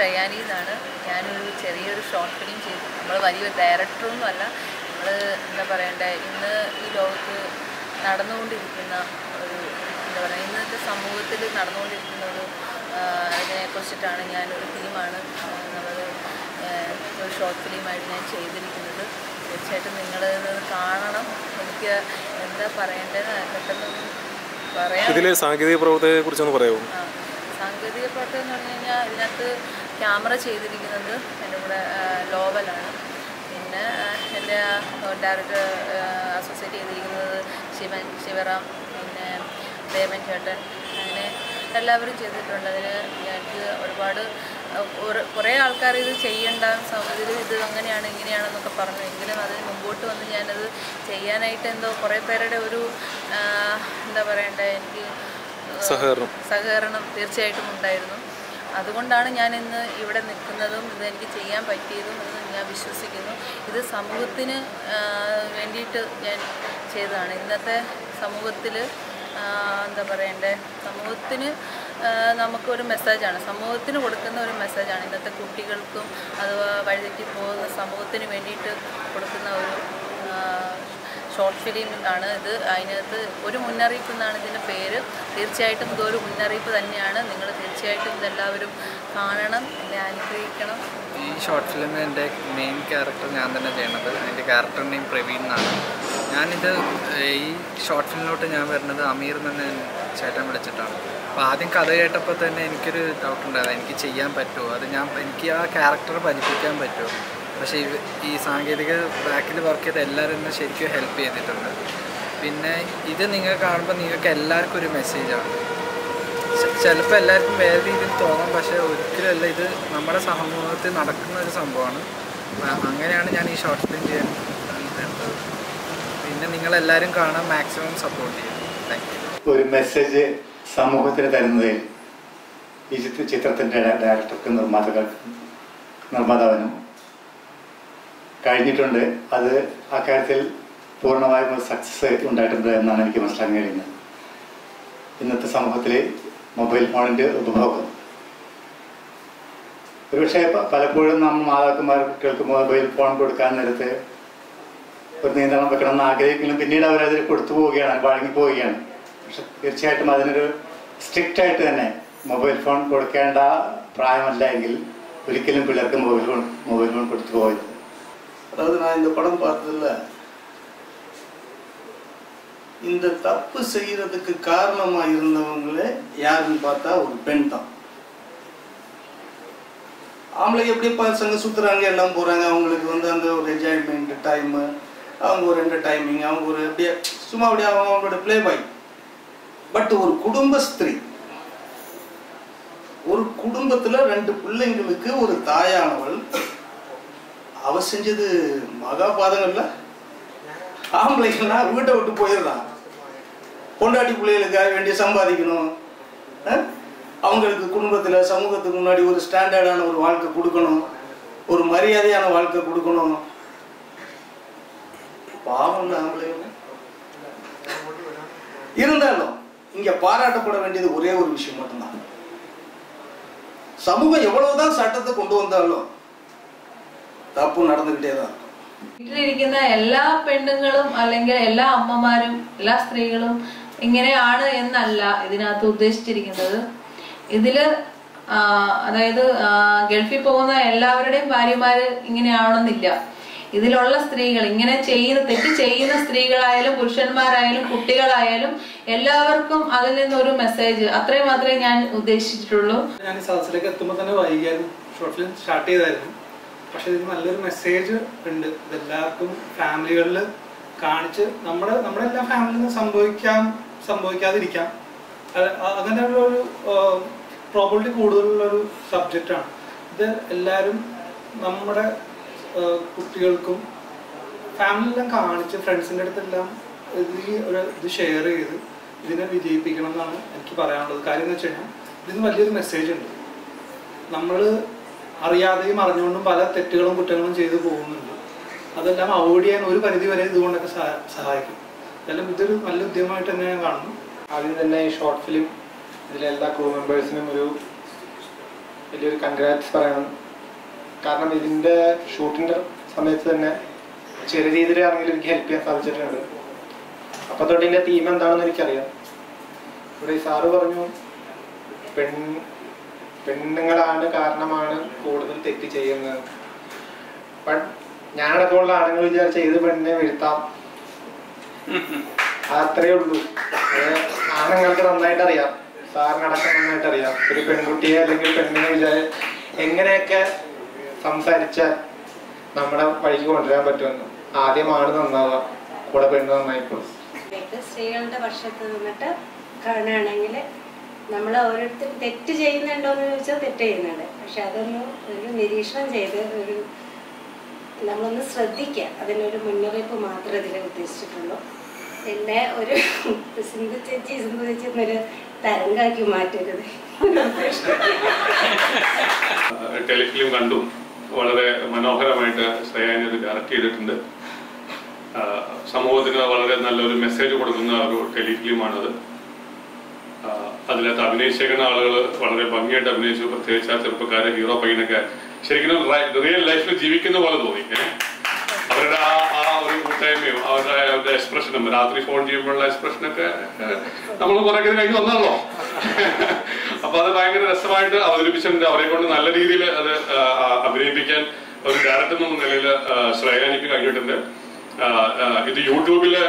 റയാനി എന്നാണ്. ഞാനൊരു ചെറിയൊരു ഷോർട്ട് ഫിലിം ചെയ്തു. നമ്മൾ വലിയൊരു ഡയറക്ടറൊന്നുമല്ല. നമ്മൾ എന്താ പറയണ്ടേ, ഇന്ന് ഈ ലോകത്ത് നടന്നുകൊണ്ടിരിക്കുന്ന ഒരു എന്താ പറയുക, ഇന്നത്തെ സമൂഹത്തിൽ നടന്നുകൊണ്ടിരിക്കുന്ന ഒരു ഇതിനെക്കുറിച്ചിട്ടാണ് ഞാനൊരു ഫിലിമാണ് ഒരു ഷോർട്ട് ഫിലിമായിട്ട് ഞാൻ ചെയ്തിരിക്കുന്നത്. തീർച്ചയായിട്ടും നിങ്ങളിത് കാണണം. എനിക്ക് എന്താ പറയേണ്ടത് പെട്ടെന്നൊന്നും പറയാം. ഇതിലെ സാങ്കേതിക പ്രവർത്തനത്തെക്കുറിച്ചൊന്ന് പറയാമോ? സാങ്കേതിക പ്രവർത്തനം എന്ന് പറഞ്ഞു കഴിഞ്ഞാൽ ഇതിനകത്ത് ക്യാമറ ചെയ്തിരിക്കുന്നത് എൻ്റെ കൂടെ ലോവലാണ്. പിന്നെ എൻ്റെ ഡയറക്ടർ അസോസിയേറ്റ് ചെയ്തിരിക്കുന്നത് ശിവറാം, പിന്നെ ദേവൻ ചേട്ടൻ, അങ്ങനെ എല്ലാവരും ചെയ്തിട്ടുണ്ട്. അതിന് എനിക്ക് ഒരുപാട് കുറേ ആൾക്കാർ ഇത് ചെയ്യേണ്ട സമയത്തിൽ ഇത് അങ്ങനെയാണ് ഇങ്ങനെയാണെന്നൊക്കെ പറഞ്ഞു. എങ്കിലും അതിന് മുമ്പോട്ട് വന്ന് ഞാനത് ചെയ്യാനായിട്ട് എന്തോ കുറേ പേരുടെ ഒരു എന്താ പറയണ്ടേ, എനിക്ക് സഹകരണം തീർച്ചയായിട്ടും ഉണ്ടായിരുന്നു. അതുകൊണ്ടാണ് ഞാൻ ഇന്ന് ഇവിടെ നിൽക്കുന്നതും ഇതെനിക്ക് ചെയ്യാൻ പറ്റിയതും എന്ന് ഞാൻ വിശ്വസിക്കുന്നു. ഇത് സമൂഹത്തിന് വേണ്ടിയിട്ട് ഞാൻ ചെയ്തതാണ്. ഇന്നത്തെ സമൂഹത്തിൽ എന്താ പറയണ്ടേ, സമൂഹത്തിന് നമുക്കൊരു മെസ്സേജാണ്, സമൂഹത്തിന് കൊടുക്കുന്ന ഒരു മെസ്സേജാണ്. ഇന്നത്തെ കുട്ടികൾക്കും അഥവാ വഴിതെറ്റി പോകുന്ന സമൂഹത്തിന് വേണ്ടിയിട്ട് കൊടുക്കുന്ന ഒരു ഷോർട്ട് ഫിലിം ആണ് ഇത്. അതിനകത്ത് ഒരു മുന്നറിയിപ്പ് എന്നാണ് ഇതിൻ്റെ പേര്. തീർച്ചയായിട്ടും ഇതൊരു മുന്നറിയിപ്പ് തന്നെയാണ്. നിങ്ങൾ തീർച്ചയായിട്ടും ഇതെല്ലാവരും കാണണം, എന്നെ അനുഗ്രഹിക്കണം. ഈ ഷോർട്ട് ഫിലിമിൽ എൻ്റെ മെയിൻ ക്യാരക്ടർ ഞാൻ തന്നെ ചെയ്യണത്. എൻ്റെ ക്യാരക്ടർ നെയിം പ്രവീൺ എന്നാണ്. ഞാനിത് ഈ ഷോർട്ട് ഫിലിമിലോട്ട് ഞാൻ വരുന്നത് അമീർ എന്ന് ചേട്ടൻ വിളിച്ചിട്ടാണ്. അപ്പോൾ ആദ്യം കഥ കേട്ടപ്പോൾ തന്നെ എനിക്കൊരു ഡൗട്ട് ഉണ്ടായത്, എനിക്ക് ചെയ്യാൻ പറ്റുമോ, അത് എനിക്ക് ആ ക്യാരക്ടർ ഫലിപ്പിക്കാൻ പറ്റുമോ. പക്ഷേ ഈ സാങ്കേതിക ബാക്കിൽ വർക്ക് ചെയ്ത എല്ലാവരും എന്നെ ശരിക്കും ഹെൽപ്പ് ചെയ്തിട്ടുണ്ട്. പിന്നെ ഇത് നിങ്ങൾ കാണുമ്പോൾ നിങ്ങൾക്ക് എല്ലാവർക്കും ഒരു മെസ്സേജാണ്. ചിലപ്പോൾ എല്ലാവർക്കും വേറെ രീതിയിൽ തോന്നാം, പക്ഷേ ഒരിക്കലുമല്ല, ഇത് നമ്മുടെ സമൂഹത്തിൽ നടക്കുന്ന ഒരു സംഭവമാണ്. അങ്ങനെയാണ് ഞാൻ ഈ ഷോർട്ട് ഫിലിം ചെയ്യാൻ തരുന്നത്. പിന്നെ നിങ്ങളെല്ലാവരും കാണാൻ മാക്സിമം സപ്പോർട്ട് ചെയ്യും. Thank you. ഒരു മെസ്സേജ് സമൂഹത്തിന് തരുന്നതിൽ ഈ ചിത്രത്തിൻ്റെ ഡയറക്ടർക്കും നിർമ്മാതാവിനും കഴിഞ്ഞിട്ടുണ്ട്. അത് അക്കാര്യത്തിൽ പൂർണ്ണമായും ഒരു സക്സസ് ഉണ്ടായിട്ടുണ്ട് എന്നാണ് എനിക്ക് മനസ്സിലാക്കാൻ കഴിയുന്നത്. ഇന്നത്തെ സമൂഹത്തിൽ മൊബൈൽ ഫോണിൻ്റെ ഉപഭോഗം ഒരുപക്ഷെ പലപ്പോഴും നമ്മൾ മാതാക്കന്മാർ കുട്ടികൾക്ക് മൊബൈൽ ഫോൺ കൊടുക്കാൻ നേരത്ത് ഒരു നിയന്ത്രണം വെക്കണമെന്ന് ആഗ്രഹിക്കുന്നു. പിന്നീട് അവരതിൽ കൊടുത്തു പോവുകയാണ്, വഴങ്ങിപ്പോവുകയാണ്. പക്ഷെ തീർച്ചയായിട്ടും അതിനൊരു സ്ട്രിക്റ്റായിട്ട് തന്നെ മൊബൈൽ ഫോൺ കൊടുക്കേണ്ട പ്രായമല്ല എങ്കിൽ ഒരിക്കലും പിള്ളേർക്ക് മൊബൈൽ ഫോൺ കൊടുത്തു പോകരുത്. அதாவது நான் இந்த படம் பார்த்ததில்ல, இந்த தப்பு செய்யறதுக்கு காரணமா இருந்தவங்களே யாருன்னு பார்த்தா ஒரு பெண் தான். ஆம்பளைக்கு எப்படி பசங்க சுத்துறாங்க, எல்லாம் போறாங்க, அவங்களுக்கு அந்த ஒரு என்ஜாய்மெண்ட் டைம், அவங்க ஒரு என்டர்டைமிங், அவங்க ஒரு அப்படியே சும்மா அப்படியே அவங்களோட பிளே பாய். பட் ஒரு குடும்ப ஸ்திரீ, ஒரு குடும்பத்துல 2 பிள்ளைங்களுக்கு ஒரு தாயானவள், அவ செஞ்சது மகாபாதங்கள்ல. ஆம்பளைங்கெல்லாம் வீட்டை விட்டு போயிடுறான், பொண்டாட்டி பிள்ளைகளுக்காக வேண்டி சம்பாதிக்கணும், அவங்களுக்கு குடும்பத்துல சமூகத்துக்கு முன்னாடி ஒரு ஸ்டாண்டர்டான ஒரு வாழ்க்கை கொடுக்கணும், ஒரு மரியாதையான வாழ்க்கை கொடுக்கணும். பாவம் ஆம்பளைங்க இருந்தாலும் இங்க பாராட்டப்பட வேண்டியது ஒரே ஒரு விஷயம் மட்டும்தான். சமூகம் எவ்வளவுதான் சட்டத்தை கொண்டு வந்தாலும் തപ്പ് നടന്നിട്ടേ தான். വീട്ടിലിരിക്കുന്ന എല്ലാ പെണ്ണുങ്ങളും അല്ലെങ്കിൽ എല്ലാ അമ്മമാരും എല്ലാ സ്ത്രീകളും ഇങ്ങനെയാണ് എന്നല്ല ഇതിനകത്ത് ഉദ്ദേശിച്ചിരിക്കുന്നത്. ഇതില് അതായത് ഗൾഫിൽ പോകുന്ന എല്ലാവരുടെയും ഭാര്യമാര് ഇങ്ങനെയാവണമെന്നില്ല. ഇതിലുള്ള സ്ത്രീകൾ ഇങ്ങനെ തെറ്റ് ചെയ്യുന്ന സ്ത്രീകളായാലും പുരുഷന്മാരായാലും കുട്ടികളായാലും എല്ലാവർക്കും അതിൽ നിന്നൊരു മെസ്സേജ്, അത്രയും മാത്രമേ ഞാൻ ഉദ്ദേശിച്ചിട്ടുള്ളൂ. ഞാൻ ഈ സദസ്സിലേക്ക് എത്തുമ്പോൾ തന്നെ വൈകിയായിരുന്നു, ഷോർട്ട് ഫിലിം സ്റ്റാർട്ട് ചെയ്തായിരുന്നു. പക്ഷെ ഇതിന് നല്ലൊരു മെസ്സേജ് ഉണ്ട്. ഇതെല്ലാവർക്കും ഫാമിലികളിൽ കാണിച്ച് നമ്മുടെ എല്ലാ ഫാമിലിയിൽ സംഭവിക്കാതിരിക്കാം. അങ്ങനെയുള്ളൊരു പ്രോബിലിറ്റി കൂടുതലുള്ളൊരു സബ്ജക്റ്റാണ് ഇത്. എല്ലാവരും നമ്മുടെ കുട്ടികൾക്കും ഫാമിലിയെല്ലാം കാണിച്ച് ഫ്രണ്ട്സിൻ്റെ അടുത്തെല്ലാം ഇത് ഷെയർ ചെയ്ത് ഇതിനെ വിജയിപ്പിക്കണം എന്നാണ് എനിക്ക് പറയാനുള്ളത്. കാര്യം എന്ന് വെച്ച് കഴിഞ്ഞാൽ ഇതിന് വലിയൊരു മെസ്സേജ് ഉണ്ട്. നമ്മൾ അറിയാതെയും അറിഞ്ഞുകൊണ്ടും പല തെറ്റുകളും കുറ്റങ്ങളും ചെയ്തു പോകുന്നുണ്ട്. അതെല്ലാം അവോയ്ഡ് ചെയ്യാൻ ഒരു പരിധി വരെ ഇതുകൊണ്ടൊക്കെ സഹായിക്കും. അതെല്ലാം ഇതൊരു നല്ല ഉദ്യമമായിട്ട് തന്നെ ഞാൻ കാണുന്നു. ആദ്യം തന്നെ ഈ ഷോർട്ട് ഫിലിം ഇതിലെ എല്ലാ ക്രൂ മെമ്പേഴ്സിനും ഒരു വലിയൊരു കൺഗ്രാറ്റ്സ് പറയണം. കാരണം ഇതിൻ്റെ ഷൂട്ടിൻ്റെ സമയത്ത് തന്നെ ചെറിയ രീതിയിലാണെങ്കിലും എനിക്ക് ഹെൽപ്പ് ചെയ്യാൻ സാധിച്ചിട്ടുണ്ട്. അപ്പം തൊട്ട് ഇതിൻ്റെ തീം എന്താണെന്ന് എനിക്കറിയാം. ഇവിടെ ഈ സാറ് പറഞ്ഞു പെണ്ണുങ്ങളാണ് കാരണമാണ് കൂടുതൽ തെറ്റ് ചെയ്യുന്നത്. ബട്ട് ഞാനടക്കമുള്ള ആണുങ്ങൾ വിചാരിച്ച ഏത് പെണ്ണിനെ വീഴ്ത്താം, അത്രയേ ഉള്ളൂ. ആണുങ്ങൾക്ക് നന്നായിട്ട് അറിയാം, സാറിനടക്കം നന്നായിട്ട് അറിയാം ഒരു പെൺകുട്ടിയെ അല്ലെങ്കിൽ പെണ്ണിനെ എങ്ങനെയൊക്കെ സംസാരിച്ചാൽ നമ്മുടെ വഴിക്ക് കൊണ്ടുവരാൻ പറ്റുമെന്ന്. ആദ്യമാണ് നന്നാവുക, കൂടെ പെണ്ണ് നന്നായിക്കോളും. സ്ത്രീകളുടെ പക്ഷത്ത് നിന്നിട്ട് കാണുകയാണെങ്കിൽ നമ്മൾ ഓരോരുത്തർ തെറ്റ് ചെയ്യുന്നുണ്ടോ എന്ന് ചോദിച്ചാൽ തെറ്റ് ചെയ്യുന്നുണ്ട്. പക്ഷെ അതൊന്ന് ഒരു നിരീക്ഷണം ചെയ്ത് നമ്മളൊന്ന് ശ്രദ്ധിക്കുക. അതിനൊരു മുന്നറിയിപ്പ് മാത്രമേ ഇതിൽ ഉദ്ദേശിച്ചിട്ടുള്ളൂ. പിന്നെ ഒരു സിന്ധു ചേച്ചി എന്നൊരു തരംഗാക്കി മാറ്റരുത്. ടെലിഫിലിം കണ്ടു, വളരെ മനോഹരമായിട്ട് ശ്രേയാനി അത് ഡയറക്റ്റ് ചെയ്തിട്ടുണ്ട്. സമൂഹത്തിന് വളരെ നല്ലൊരു മെസ്സേജ് കൊടുക്കുന്ന ഒരു ടെലിഫിലിമാണത്. അതിനകത്ത് അഭിനയിച്ചേക്കുന്ന ആളുകൾ വളരെ ഭംഗിയായിട്ട് അഭിനയിച്ചു. പ്രത്യേകിച്ച് ആ ചെറുപ്പക്കാരെ ഹീറോ പയ്യനൊക്കെ ശരിക്കും റിയൽ ലൈഫിൽ ജീവിക്കുന്ന പോലെ തോന്നി. അവരുടെ ആ ഒരു കൂട്ടായ്മയും അവരുടെ എക്സ്പ്രഷനും രാത്രി ഫോൺ ചെയ്യുമ്പോഴുള്ള എക്സ്പ്രഷനൊക്കെ നമ്മൾ കുറെ കഴിഞ്ഞ് വന്നാണല്ലോ. അപ്പൊ അത് ഭയങ്കര രസമായിട്ട് അവതരിപ്പിച്ചിട്ടുണ്ട്. അവരെ കൊണ്ട് നല്ല രീതിയിൽ അത് അഭിനയിപ്പിക്കാൻ ഒരു ഡയറക്ടർ എന്ന നിലയിൽ ശ്രേയാനിക്ക് കഴിഞ്ഞിട്ടുണ്ട്. ഇത് യൂട്യൂബില്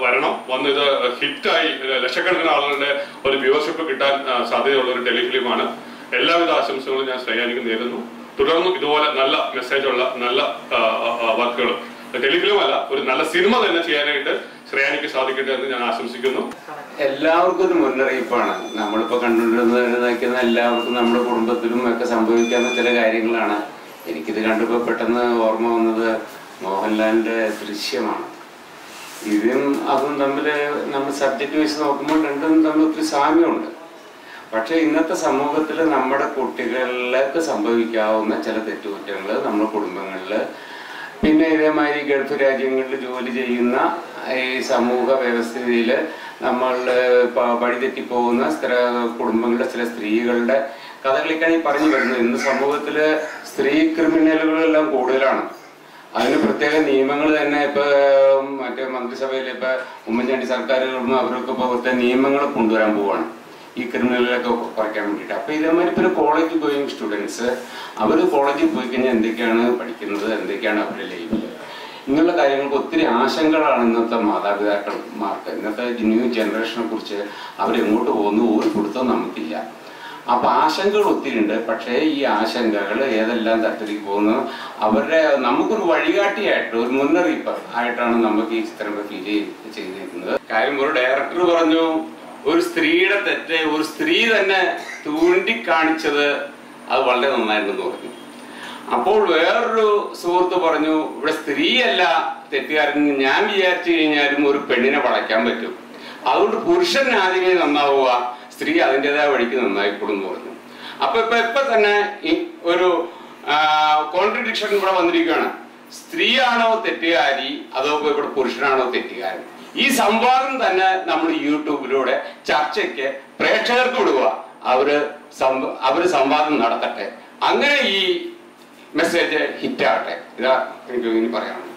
വരണം, വന്ന് ഇത് ഹിറ്റായി ലക്ഷക്കണക്കിന് ആളുകളുടെ ഒരു വ്യൂവർഷിപ്പ് കിട്ടാൻ സാധ്യതയുള്ള ഒരു ടെലിഫിലിമാണ്. എല്ലാവിധ ആശംസകളും ഞാൻ ശ്രേയാനിക്ക് നേരുന്നു. തുടർന്നും ഇതുപോലെ നല്ല മെസ്സേജുള്ള നല്ല വർക്കുകൾ, ടെലിഫിലിം അല്ല ഒരു നല്ല സിനിമ തന്നെ ചെയ്യാനായിട്ട് ശ്രേയാനിക്ക് സാധിക്കട്ടെ എന്ന് ഞാൻ ആശംസിക്കുന്നു. എല്ലാവർക്കും ഒരു മുന്നറിയിപ്പാണ്. നമ്മളിപ്പോൾ കണ്ടുകൊണ്ടിരുന്ന എല്ലാവർക്കും നമ്മുടെ കുടുംബത്തിലും ഒക്കെ സംഭവിക്കാവുന്ന ചില കാര്യങ്ങളാണ്. എനിക്കിത് കണ്ടപ്പോൾ പെട്ടെന്ന് ഓർമ്മ വന്നത് മോഹൻലാലിൻ്റെ ദൃശ്യമാണ്. ഇതും അതും തമ്മിൽ നമ്മൾ സബ്ജക്റ്റ് വെച്ച് നോക്കുമ്പോൾ രണ്ടും തമ്മിൽ ഒത്തിരി സാമ്യമുണ്ട്. പക്ഷേ ഇന്നത്തെ സമൂഹത്തിൽ നമ്മുടെ കുട്ടികളിലേക്ക് സംഭവിക്കാവുന്ന ചില തെറ്റുകുറ്റങ്ങൾ നമ്മുടെ കുടുംബങ്ങളിൽ, പിന്നെ ഇതേമാതിരി ഗൾഫ് രാജ്യങ്ങളിൽ ജോലി ചെയ്യുന്ന ഈ സമൂഹ വ്യവസ്ഥയിൽ നമ്മൾ വഴിതെറ്റിപ്പോകുന്ന കുടുംബങ്ങളിലെ ചില സ്ത്രീകളുടെ കഥകളിക്കാണ് ഈ പറഞ്ഞു വരുന്നത്. ഇന്ന് സമൂഹത്തിൽ സ്ത്രീ ക്രിമിനലുകളെല്ലാം കൂടുതലാണ്. അതിന് പ്രത്യേക നിയമങ്ങൾ തന്നെ ഇപ്പൊ മറ്റേ മന്ത്രിസഭയിൽ ഇപ്പൊ ഉമ്മൻചാണ്ടി സർക്കാരുകളും അവരൊക്കെ പ്രത്യേക നിയമങ്ങൾ കൊണ്ടുവരാൻ പോവാണ് ഈ ക്രിമിനലുകളൊക്കെ കുറയ്ക്കാൻ വേണ്ടിയിട്ട്. അപ്പൊ ഇതേമാതിരി ഇപ്പൊ കോളേജ് ഗോയിങ് സ്റ്റുഡൻസ് അവർ കോളേജിൽ പോയി കഴിഞ്ഞാൽ എന്തൊക്കെയാണ് പഠിക്കുന്നത്, എന്തൊക്കെയാണ് അവരുടെ ലൈഫിൽ, ഇങ്ങനെയുള്ള കാര്യങ്ങൾക്ക് ഒത്തിരി ആശങ്കകളാണ് ഇന്നത്തെ മാതാപിതാക്കന്മാർക്ക്. ഇന്നത്തെ ന്യൂ ജനറേഷനെ കുറിച്ച് അവരെങ്ങോട്ട് പോകുന്നു ഒരു പിടുത്തം നമുക്കില്ല. അപ്പൊ ആശങ്കകൾ ഒത്തിരി ഉണ്ട്. പക്ഷേ ഈ ആശങ്കകൾ ഏതെല്ലാം തരത്തിലേക്ക് പോകുന്നു അവരുടെ നമുക്കൊരു വഴികാട്ടിയായിട്ട് ഒരു മുന്നറിയിപ്പ് ആയിട്ടാണ് നമുക്ക് ഈ ചിത്രം ഫീൽ ചെയ്തിരിക്കുന്നത്. കാര്യം ഒരു ഡയറക്ടർ പറഞ്ഞു ഒരു സ്ത്രീയുടെ തെറ്റ് ഒരു സ്ത്രീ തന്നെ ചൂണ്ടിക്കാണിച്ചത് അത് വളരെ നന്നായിട്ടുണ്ടെന്ന് പറഞ്ഞു. അപ്പോൾ വേറൊരു സുഹൃത്ത് പറഞ്ഞു ഇവിടെ സ്ത്രീയല്ല തെറ്റുകാരൻ, ഞാൻ വിചാരിച്ചു കഴിഞ്ഞാലും ഒരു പെണ്ണിനെ വളയ്ക്കാൻ പറ്റും, അതുകൊണ്ട് പുരുഷൻ ആദ്യമേ നന്നാവുക, സ്ത്രീ അതിൻ്റെതായ വഴിക്ക് നന്നായിക്കൊള്ളും എന്ന് പറഞ്ഞു. അപ്പൊ ഇപ്പൊ തന്നെ ഒരു കോൺട്രഡിക്ഷൻ ഇവിടെ വന്നിരിക്കുകയാണ്. സ്ത്രീയാണോ തെറ്റുകാരി അതോ ഇവിടെ പുരുഷനാണോ തെറ്റുകാരൻ? ഈ സംവാദം തന്നെ നമ്മൾ യൂട്യൂബിലൂടെ ചർച്ചയ്ക്ക് പ്രേക്ഷകർക്ക് വിടുക, അവര് സംവാദം നടത്തട്ടെ, അങ്ങനെ ഈ മെസ്സേജ് ഹിറ്റാകട്ടെ. ഇതാ എനിക്ക് ഇനി പറയാനുള്ളത്.